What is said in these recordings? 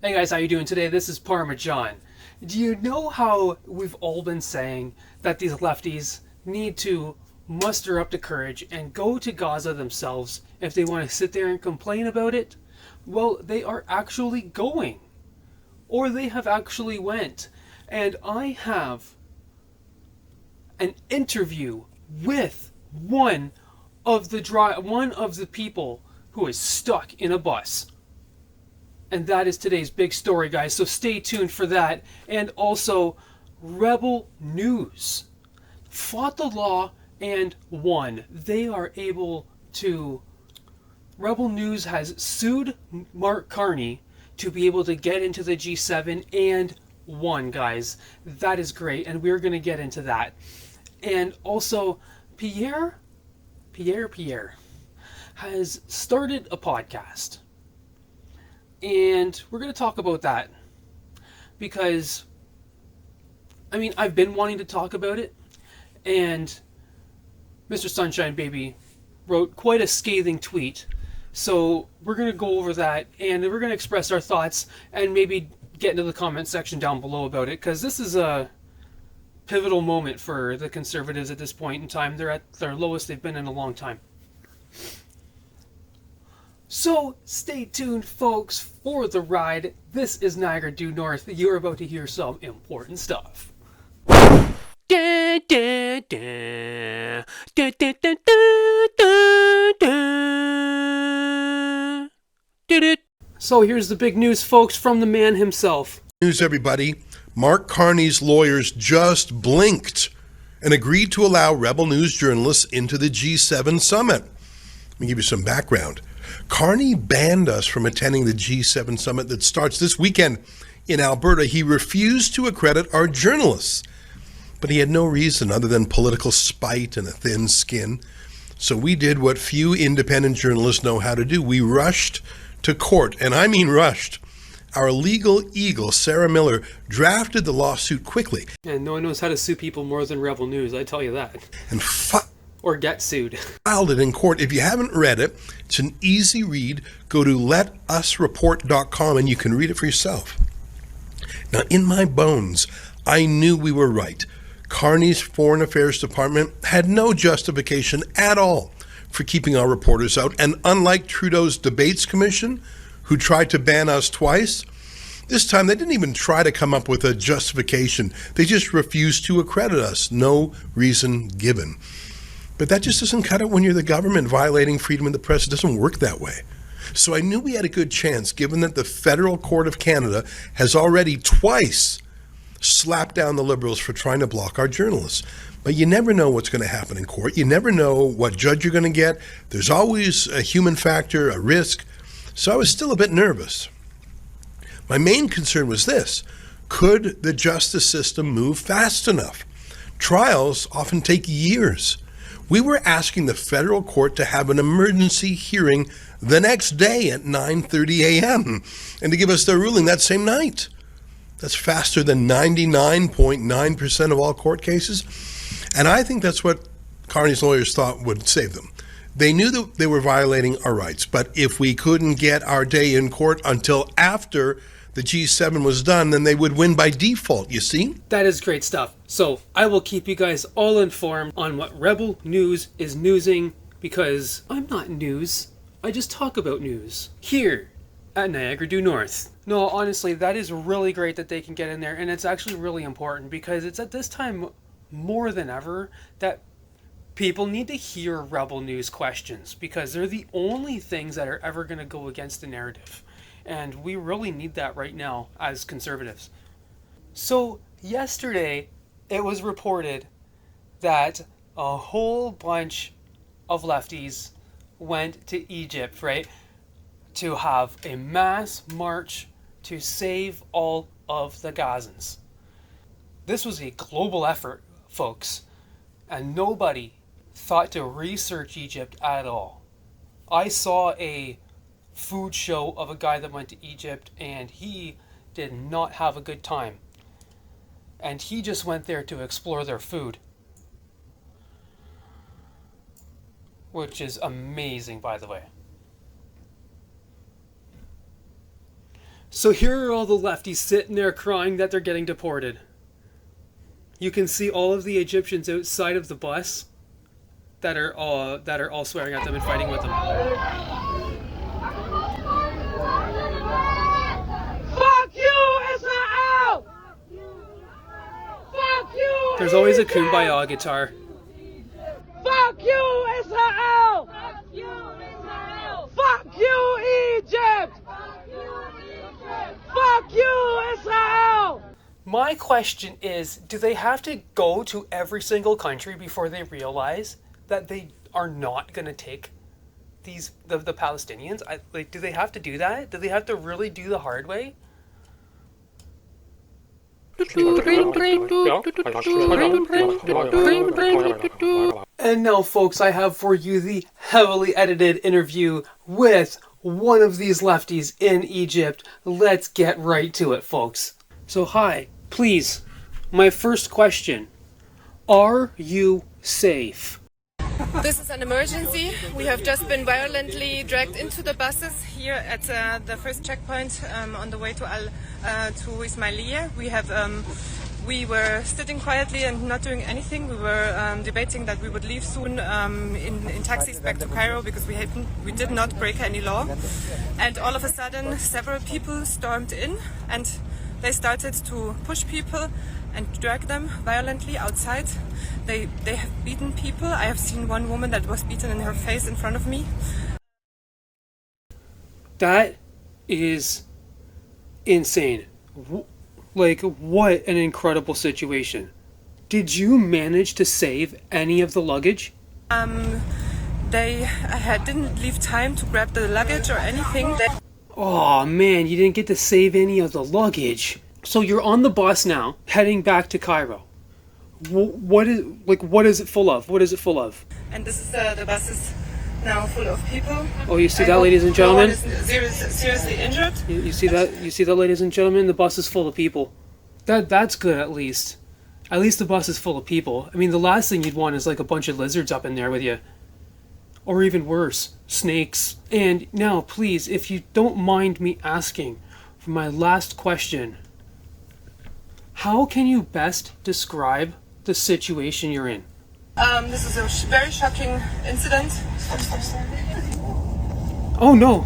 Hey guys, how you doing today? This is Parmesan. Do you know how we've all been saying that these lefties need to muster up the courage and go to Gaza themselves if they want to sit there and complain about it? Well, they are actually going. Or they have actually went. And I have an interview with one of the people who is stuck in a bus. And that is today's big story, guys. So stay tuned for that. And also, Rebel News fought the law and won. They are able to... Rebel News has sued Mark Carney to be able to get into the G7 and won, guys. That is great, and we're going to get into that. And also, Pierre has started a podcast. And we're going to talk about that because, I've been wanting to talk about it, and Mr. Sunshine Baby wrote quite a scathing tweet. So we're going to go over that, and we're going to express our thoughts and maybe get into the comment section down below about it, because this is a pivotal moment for the Conservatives at this point in time. They're at their lowest they've been in a long time. So, stay tuned, folks, for the ride. This is Niagara Due North. You're about to hear some important stuff. So, here's the big news, folks, from the man himself. News, everybody. Mark Carney's lawyers just blinked and agreed to allow Rebel News journalists into the G7 summit. Let me give you some background. Carney banned us from attending the G7 summit that starts this weekend in Alberta. He refused to accredit our journalists, but he had no reason other than political spite and a thin skin. So we did what few independent journalists know how to do. We rushed to court, and I mean rushed. Our legal eagle, Sarah Miller, drafted the lawsuit quickly. And no one knows how to sue people more than Rebel News, I tell you that. And or get sued. Filed it in court. If you haven't read it, it's an easy read. Go to letusreport.com and you can read it for yourself. Now, in my bones, I knew we were right. Carney's Foreign Affairs Department had no justification at all for keeping our reporters out. And unlike Trudeau's Debates Commission, who tried to ban us twice, this time they didn't even try to come up with a justification. They just refused to accredit us. No reason given. But that just doesn't cut it when you're the government violating freedom of the press. It doesn't work that way. So I knew we had a good chance, given that the Federal Court of Canada has already twice slapped down the Liberals for trying to block our journalists. But you never know what's going to happen in court. You never know what judge you're going to get. There's always a human factor, a risk. So I was still a bit nervous. My main concern was this: could the justice system move fast enough? Trials often take years. We were asking the federal court to have an emergency hearing the next day at 9:30 a.m. and to give us their ruling that same night. That's faster than 99.9% of all court cases. And I think that's what Carney's lawyers thought would save them. They knew that they were violating our rights, but if we couldn't get our day in court until after the G7 was done, then they would win by default, you see? That is great stuff. So I will keep you guys all informed on what Rebel News is newsing, because I'm not news. I just talk about news here at Niagara Due North. No, honestly, that is really great that they can get in there, and it's actually really important because it's at this time more than ever that people need to hear Rebel News questions, because they're the only things that are ever going to go against the narrative. And we really need that right now as Conservatives. So yesterday, it was reported that a whole bunch of lefties went to Egypt, right, to have a mass march to save all of the Gazans. This was a global effort, folks, and nobody thought to research Egypt at all. I saw a food show of a guy that went to Egypt, and he did not have a good time. And he just went there to explore their food. Which is amazing, by the way. So here are all the lefties sitting there crying that they're getting deported. You can see all of the Egyptians outside of the bus that are all swearing at them and fighting with them. Fuck you, Israel! Fuck you, There's always a Egypt! Kumbaya guitar. Fuck you, Israel! Fuck you, Israel! Fuck you, Egypt! Fuck you, Israel! My question is, do they have to go to every single country before they realize that they are not going to take the Palestinians? Do they have to do that? Do they have to really do the hard way? And now, folks, I have for you the heavily edited interview with one of these lefties in Egypt. Let's get right to it, folks. So, hi, please, my first question. Are you safe? This is an emergency. We have just been violently dragged into the buses here at the first checkpoint on the way to Ismailia. We were sitting quietly and not doing anything. We were debating that we would leave soon in taxis back to Cairo because we did not break any law. And all of a sudden, several people stormed in and they started to push people and drag them violently outside. They have beaten people. I have seen one woman that was beaten in her face in front of me. That is insane. Like, what an incredible situation. Did you manage to save any of the luggage? They didn't leave time to grab the luggage or anything. Oh man, you didn't get to save any of the luggage. So you're on the bus now, heading back to Cairo. What is it full of? What is it full of? And this is the bus is now full of people. Oh, you see that, ladies and gentlemen? No one is seriously injured. You see that? You see that, ladies and gentlemen? The bus is full of people. That's good, at least. At least the bus is full of people. I mean, the last thing you'd want is like a bunch of lizards up in there with you. Or even worse, snakes. And now, please, if you don't mind me asking, for my last question, how can you best describe the situation you're in? This is a very shocking incident. Oh no!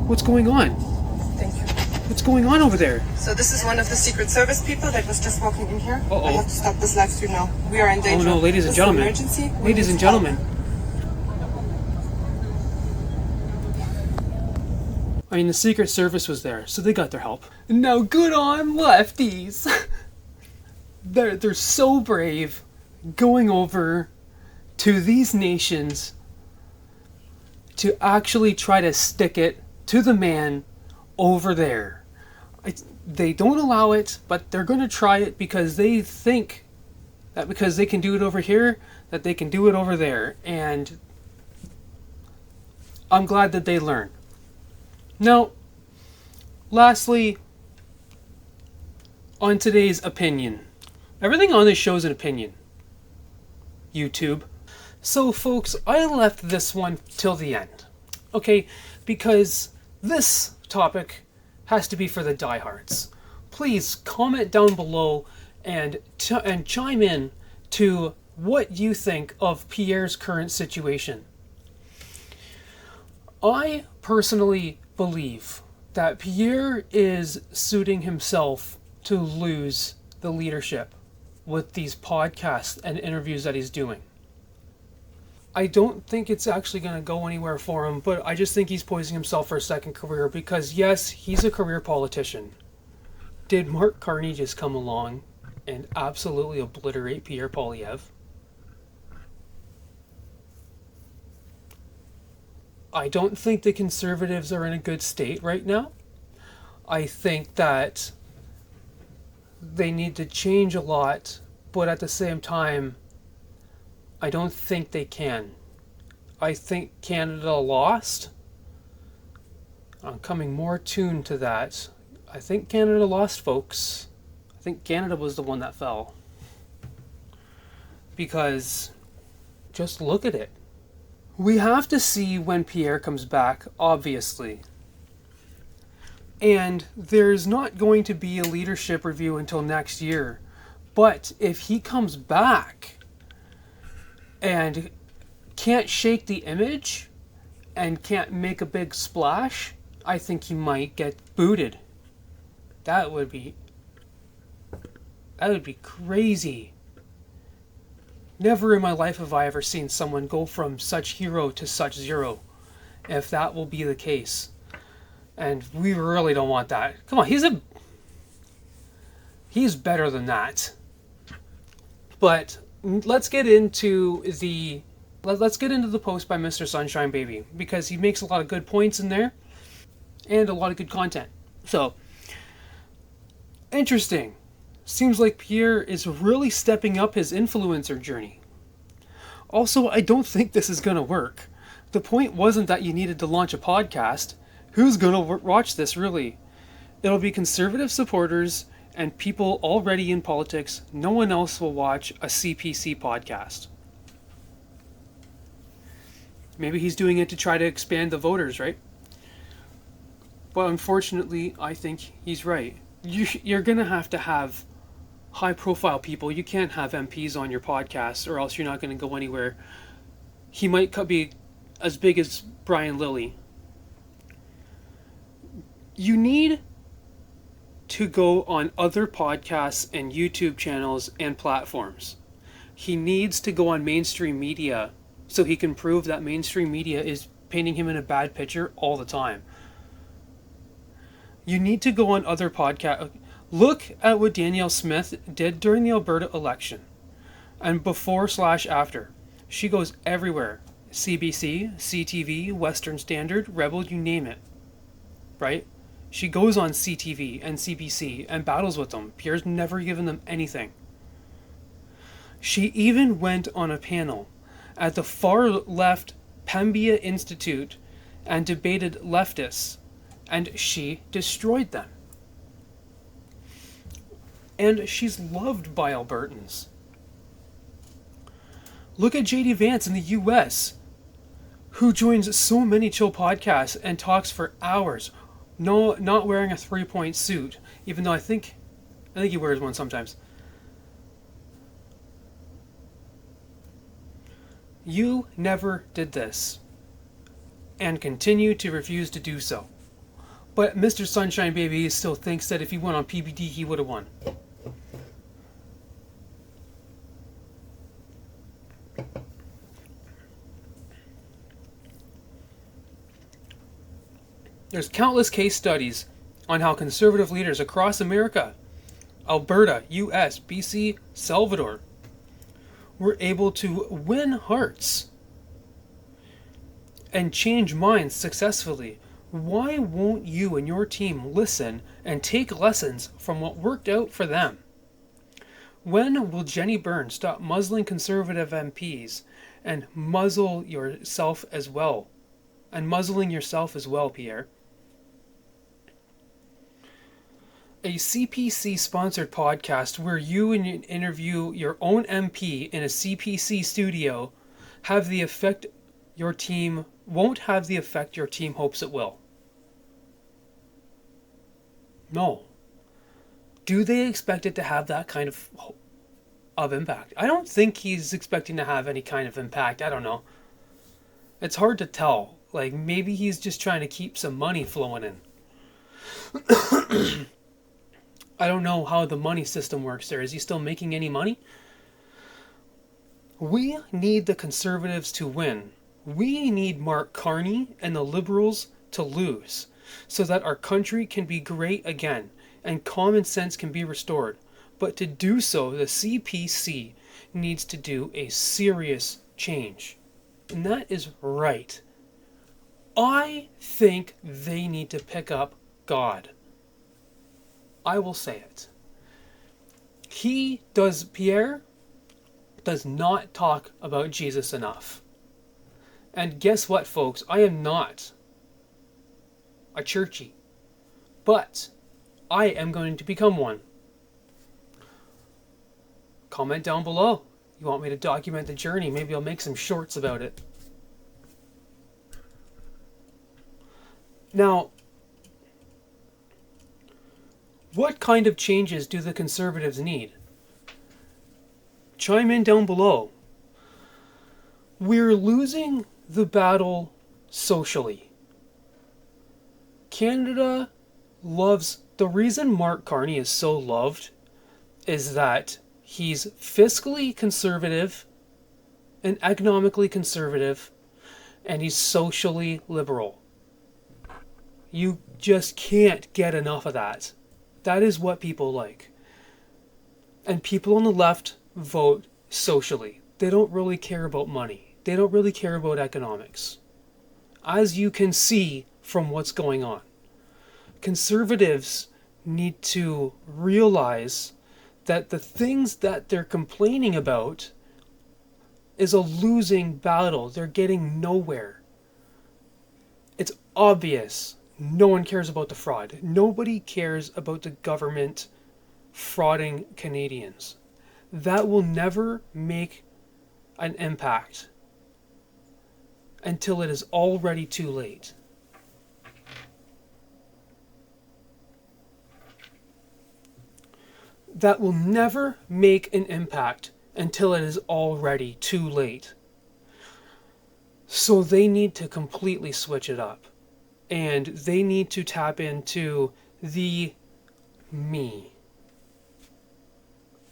What's going on? Thank you. What's going on over there? So this is one of the Secret Service people that was just walking in here. Uh-oh. I have to stop this live stream now. We are in danger. Oh no, ladies and This is gentlemen. an emergency. We Ladies need and help. gentlemen. I mean, the Secret Service was there, so they got their help. Now, good on lefties. They're so brave going over to these nations to actually try to stick it to the man over there. They don't allow it, but they're going to try it because they think that because they can do it over here, that they can do it over there. And I'm glad that they learn. Now, lastly, on today's opinion. Everything on this show is an opinion. YouTube. So, folks, I left this one till the end. Okay? Because this topic has to be for the diehards. Please comment down below and chime in to what you think of Pierre's current situation. I personally believe that Pierre is suiting himself to lose the leadership with these podcasts and interviews that he's doing. I don't think it's actually going to go anywhere for him, but I just think he's poisoning himself for a second career because, yes, he's a career politician. Did Mark Carney just come along and absolutely obliterate Pierre Poilievre? I don't think the Conservatives are in a good state right now. I think that they need to change a lot, but at the same time, I don't think they can. I think Canada lost. I'm coming more tuned to that. I think Canada lost, folks. I think Canada was the one that fell. Because, just look at it. We have to see when Pierre comes back, obviously. And there's not going to be a leadership review until next year. But if he comes back and can't shake the image and can't make a big splash, I think he might get booted. That would be crazy. Never in my life have I ever seen someone go from such hero to such zero, if that will be the case. And we really don't want that. Come on, he's better than that. But let's get into the post by Mr. Sunshine Baby, because he makes a lot of good points in there and a lot of good content. So, interesting. Seems like Pierre is really stepping up his influencer journey. Also, I don't think this is going to work. The point wasn't that you needed to launch a podcast. Who's going to watch this, really? It'll be conservative supporters and people already in politics. No one else will watch a CPC podcast. Maybe he's doing it to try to expand the voters, right? But unfortunately, I think he's right. You're going to have high-profile people. You can't have MPs on your podcast, or else you're not going to go anywhere. He might be as big as Brian Lilly. You need to go on other podcasts and YouTube channels and platforms. He needs to go on mainstream media so he can prove that mainstream media is painting him in a bad picture all the time. You need to go on other podcasts. Look at what Danielle Smith did during the Alberta election and before/after. She goes everywhere. CBC, CTV, Western Standard, Rebel, you name it. Right? She goes on CTV and CBC and battles with them. Pierre's never given them anything. She even went on a panel at the far left Pembia Institute and debated leftists, and she destroyed them. And she's loved by Albertans. Look at JD Vance in the US, who joins so many chill podcasts and talks for hours. No, not wearing a 3-point suit, even though I think he wears one sometimes. You never did this, and continue to refuse to do so. But Mr. Sunshine Baby still thinks that if he went on PBD, he would have won. There's countless case studies on how conservative leaders across America, Alberta, US, BC, Salvador, were able to win hearts and change minds successfully. Why won't you and your team listen and take lessons from what worked out for them? When will Jenny Byrne stop muzzling conservative MPs and muzzle yourself as well? And muzzling yourself as well, Pierre. A CPC-sponsored podcast where you interview your own MP in a CPC studio won't have the effect your team hopes it will. No. Do they expect it to have that kind of impact? I don't think he's expecting to have any kind of impact. I don't know. It's hard to tell. Like, maybe he's just trying to keep some money flowing in. I don't know how the money system works there. Is he still making any money? We need the Conservatives to win. We need Mark Carney and the Liberals to lose so that our country can be great again and common sense can be restored. But to do so, the CPC needs to do a serious change. And that is right. I think they need to pick up God. I will say it. Pierre does not talk about Jesus enough. And guess what, folks? I am not a churchy. But I am going to become one. Comment down below. You want me to document the journey? Maybe I'll make some shorts about it. Now, What kind of changes do the Conservatives need? Chime in down below. We're losing the battle socially. Canada loves... The reason Mark Carney is so loved is that he's fiscally conservative and economically conservative, and he's socially liberal. You just can't get enough of that. That is what people like. And people on the left vote socially. They don't really care about money. They don't really care about economics. As you can see from what's going on. Conservatives need to realize that the things that they're complaining about is a losing battle. They're getting nowhere. It's obvious. No one cares about the fraud. Nobody cares about the government frauding Canadians. That will never make an impact until it is already too late. That will never make an impact until it is already too late. So they need to completely switch it up. And they need to tap into the me.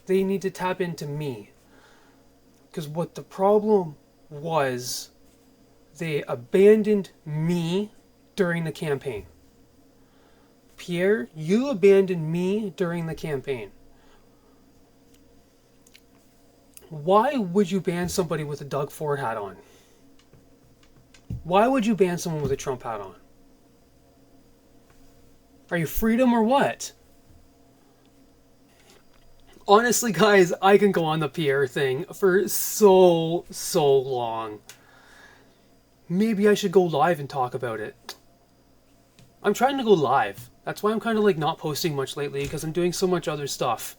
They need to tap into me. Because what the problem was, they abandoned me during the campaign. Pierre, you abandoned me during the campaign. Why would you ban somebody with a Doug Ford hat on? Why would you ban someone with a Trump hat on? Are you freedom or what? Honestly, guys, I can go on the Pierre thing for so long. Maybe I should go live and talk about it. I'm trying to go live. That's why I'm kind of like not posting much lately, because I'm doing so much other stuff.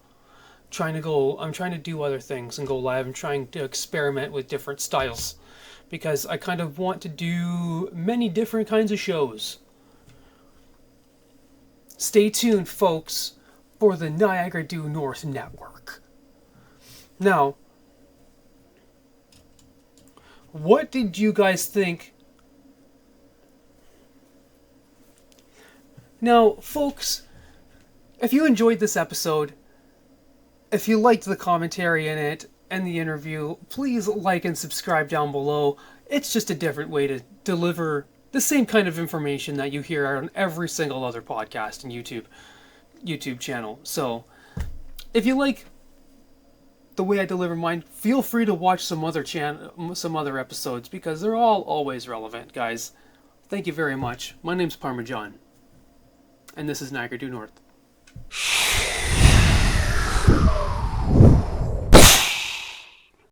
I'm trying to do other things and go live. I'm trying to experiment with different styles because I kind of want to do many different kinds of shows. Stay tuned, folks, for the Niagara Due North Network. Now, what did you guys think? Now, folks, if you enjoyed this episode, if you liked the commentary in it and the interview, please like and subscribe down below. It's just a different way to deliver the same kind of information that you hear on every single other podcast and YouTube channel. So, if you like the way I deliver mine, feel free to watch some other episodes because they're all always relevant, guys. Thank you very much. My name's Parmesan, and this is Niagara Due North.